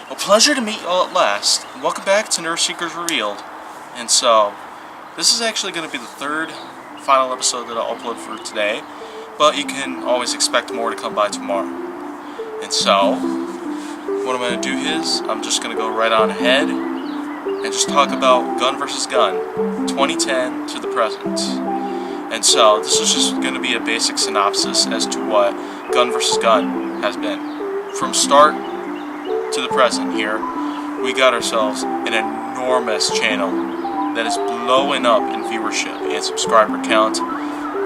A pleasure to meet y'all at last. Welcome back to Nerf Secrets Revealed. And so, this is actually going to be the third final episode that I'll upload for today, but you can always expect more to come by tomorrow. And so, what I'm going to do is, I'm just going to go right on ahead and just talk about GunvsGun, 2010 to the present. And so, this is just going to be a basic synopsis as to what GunvsGun has been. From start to the present here, we got ourselves an enormous channel that is blowing up in viewership and subscriber count.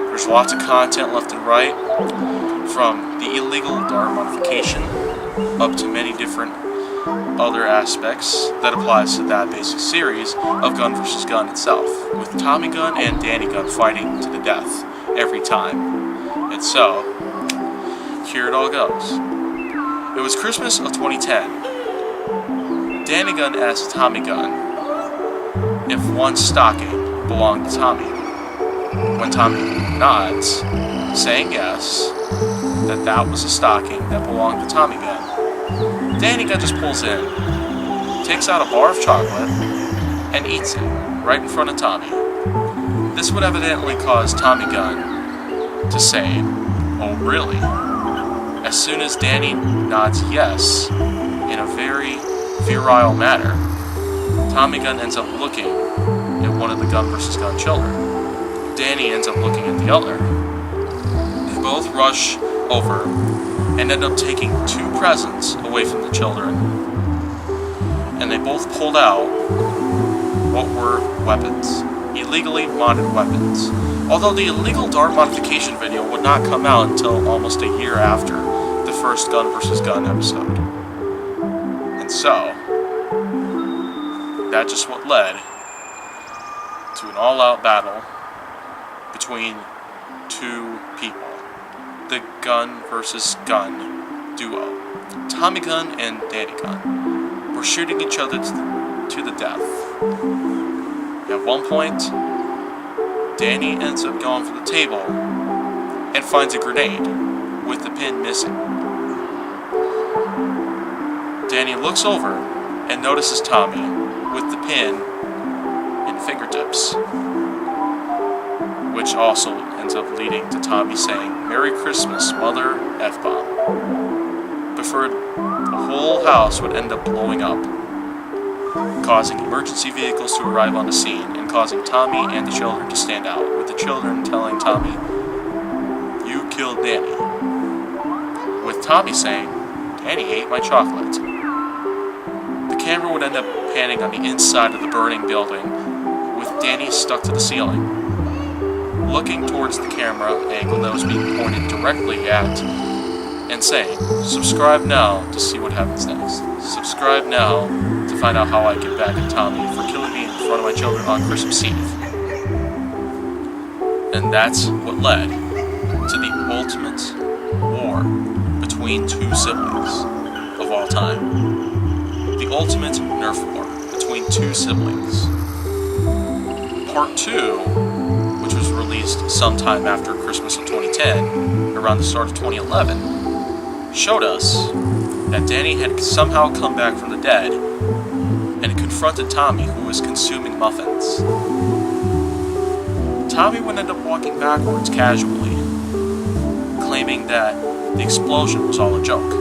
There's lots of content left and right, from the illegal dart modification up to many different other aspects that applies to that basic series of GunvsGun itself, with Tommy Gun and Danny Gun fighting to the death every time. And so, here it all goes. It was Christmas of 2010. Danny Gun asked Tommy Gun if one stocking belonged to Tommy. When Tommy nods, saying yes, that was a stocking that belonged to Tommy Gun, Danny Gun just pulls in, takes out a bar of chocolate, and eats it right in front of Tommy. This would evidently cause Tommy Gun to say, "Oh, really?" As soon as Danny nods yes, in a very virile manner, Tommy Gun ends up looking at one of the GunvsGun children. Danny ends up looking at the other. They both rush over and end up taking two presents away from the children. And they both pulled out what were weapons. Illegally modded weapons. Although the illegal dart modification video would not come out until almost a year after the first GunvsGun episode. And so, that just what led to an all-out battle between two people. The GunvsGun duo. Tommy Gun and Danny Gun were shooting each other to the death. At one point, Danny ends up going for the table and finds a grenade with the pin missing. Danny looks over and notices Tommy with the pin and fingertips, which also ends up leading to Tommy saying, "Merry Christmas, Mother F-bomb," before the whole house would end up blowing up, causing emergency vehicles to arrive on the scene and causing Tommy and the children to stand out, with the children telling Tommy, "You killed Danny," with Tommy saying, "Danny ate my chocolate." The camera would end up panning on the inside of the burning building, with Danny stuck to the ceiling, looking towards the camera angle that was being pointed directly at, and saying, "Subscribe now to see what happens next. Subscribe now to find out how I get back at Tommy for killing me in front of my children on Christmas Eve." And that's what led to the ultimate war between two siblings of all time. The ultimate Nerf war between two siblings. Part 2, which was released sometime after Christmas of 2010, around the start of 2011, showed us that Danny had somehow come back from the dead and confronted Tommy, who was consuming muffins. Tommy would end up walking backwards casually, claiming that the explosion was all a joke.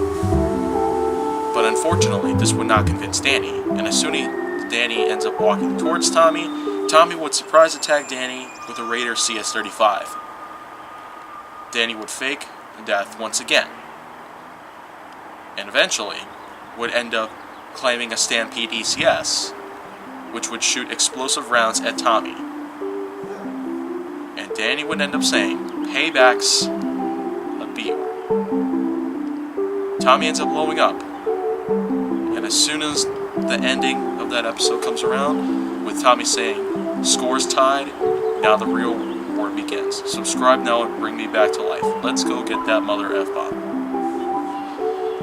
But unfortunately, this would not convince Danny, and as soon as Danny ends up walking towards Tommy, Tommy would surprise attack Danny with a Raider CS-35. Danny would fake death once again, and eventually would end up claiming a Stampede ECS, which would shoot explosive rounds at Tommy. And Danny would end up saying, "Payback's a beat." Tommy ends up blowing up, and as soon as the ending of that episode comes around, with Tommy saying, "Scores tied, now the real war begins. Subscribe now and bring me back to life. Let's go get that mother F-bomb."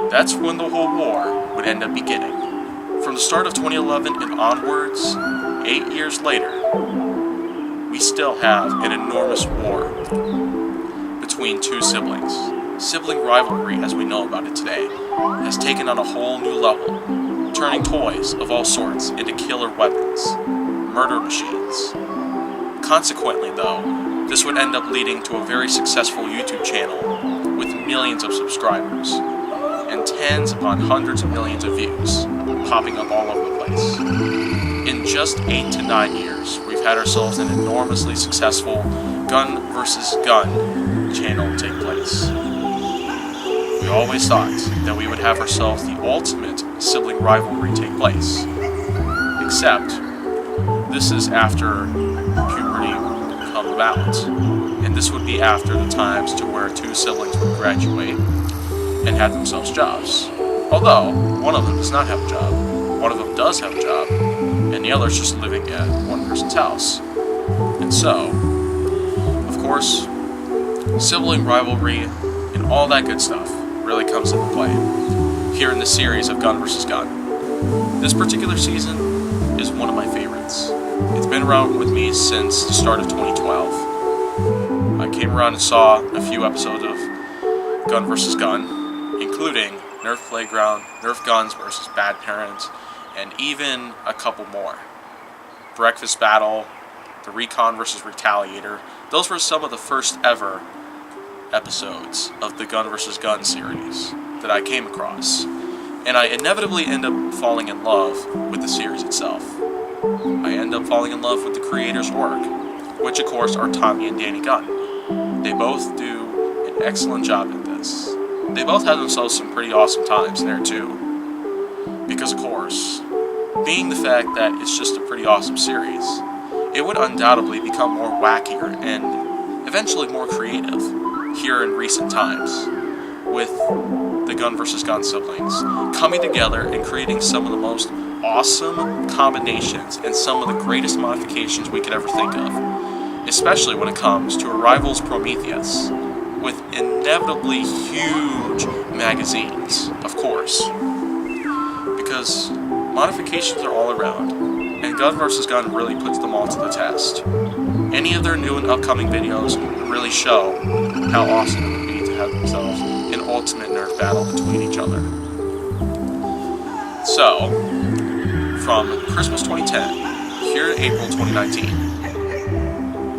That's when the whole war would end up beginning. From the start of 2011 and onwards, 8 years later, we still have an enormous war between two siblings. Sibling rivalry, as we know about it today, has taken on a whole new level. turning toys of all sorts into killer weapons, murder machines. Consequently, though, this would end up leading to a very successful YouTube channel with millions of subscribers and tens upon hundreds of millions of views popping up all over the place. In just 8 to 9 years, we've had ourselves an enormously successful GunvsGun channel take place. We always thought that we would have ourselves the ultimate sibling rivalry take place. Except, this is after puberty would come about. And this would be after the times to where 2 siblings would graduate and have themselves jobs. Although, one of them does not have a job. One of them does have a job, and the other is just living at one person's house. And so, of course, sibling rivalry and all that good stuff really comes into play here in the series of GunvsGun. This particular season is one of my favorites. It's been around with me since the start of 2012. I came around and saw a few episodes of GunvsGun, including Nerf Playground, Nerf Guns versus Bad Parents, and even a couple more. Breakfast Battle, the Recon versus Retaliator. Those were some of the first ever episodes of the GunvsGun series that I came across. And I inevitably end up falling in love with the series itself. I end up falling in love with the creators' work, which of course are Tommy and Danny Gunn. They both do an excellent job at this. They both had themselves some pretty awesome times there too. Because of course, being the fact that it's just a pretty awesome series, it would undoubtedly become more wackier and eventually more creative here in recent times, with the GunvsGun siblings coming together and creating some of the most awesome combinations and some of the greatest modifications we could ever think of, especially when it comes to a rival's Prometheus, with inevitably huge magazines, of course, because modifications are all around, and GunvsGun really puts them all to the test. Any of their new and upcoming videos really show how awesome it would be to have themselves an ultimate Nerf battle between each other. So, from Christmas 2010 here to April 2019,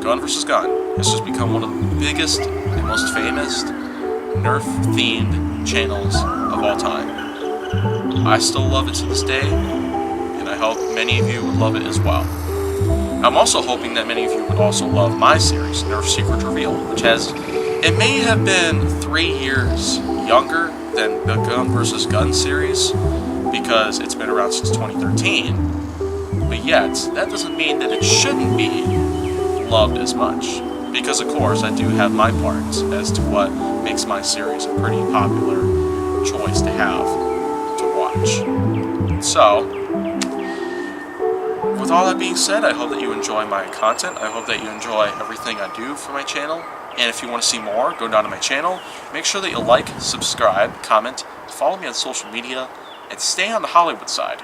GunvsGun has just become one of the biggest and most famous Nerf-themed channels of all time. I still love it to this day, and I hope many of you would love it as well. I'm also hoping that many of you would also love my series, Nerf Secret Revealed, which it may have been 3 years younger than the GunvsGun series, because it's been around since 2013, but yet, that doesn't mean that it shouldn't be loved as much, because of course I do have my parts as to what makes my series a pretty popular choice to have to watch. So, with all that being said, I hope that you enjoy my content. I hope that you enjoy everything I do for my channel. And if you want to see more, go down to my channel. Make sure that you like, subscribe, comment, follow me on social media, and stay on the Hollywood side.